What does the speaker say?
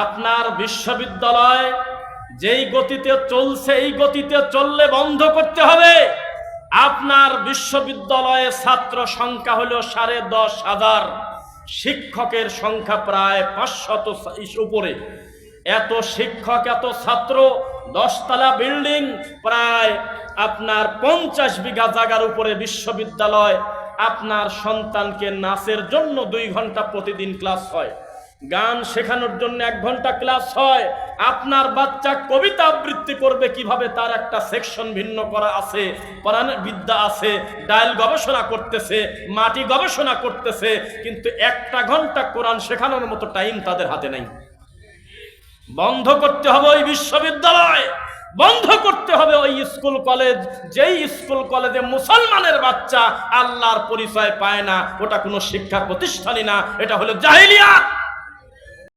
আপনার বিশ্ববিদ্যালয় যেই গতিতে চলছে এই গতিতে চললে বন্ধ করতে হবে। আপনার বিশ্ববিদ্যালয়ে ছাত্র সংখ্যা হলো 10,500, শিক্ষকের সংখ্যা প্রায় 500 উপরে। এত শিক্ষক, এত ছাত্র, 10 তলা বিল্ডিং, প্রায় আপনার 50 বিঘা জায়গার উপরে বিশ্ববিদ্যালয়। আপনার সন্তানকে নাচের জন্য 2 ঘন্টা প্রতিদিন ক্লাস হয়, গান শেখানোর জন্য 1 ঘন্টা ক্লাস হয়। আপনার বাচ্চা কবিতা আবৃত্তি করবে কিভাবে, তার একটা সেকশন ভিন্ন করা আছে, কোরআনের বিদ্যা আছে, ডায়াল গবেষণা করতেছে, মাটি গবেষণা করতেছে, কিন্তু 1 ঘন্টা কোরআন শেখানোর মতো টাইম তাদের হাতে নাই। বন্ধ করতে হবে ওই বিশ্ববিদ্যালয়, বন্ধ করতে হবে ওই স্কুল কলেজ, যেই স্কুল কলেজে মুসলমানের বাচ্চা আল্লাহর পরিচয় পায় না। ওটা কোনো শিক্ষা প্রতিষ্ঠানই না, এটা হলো জাহিলিয়াত।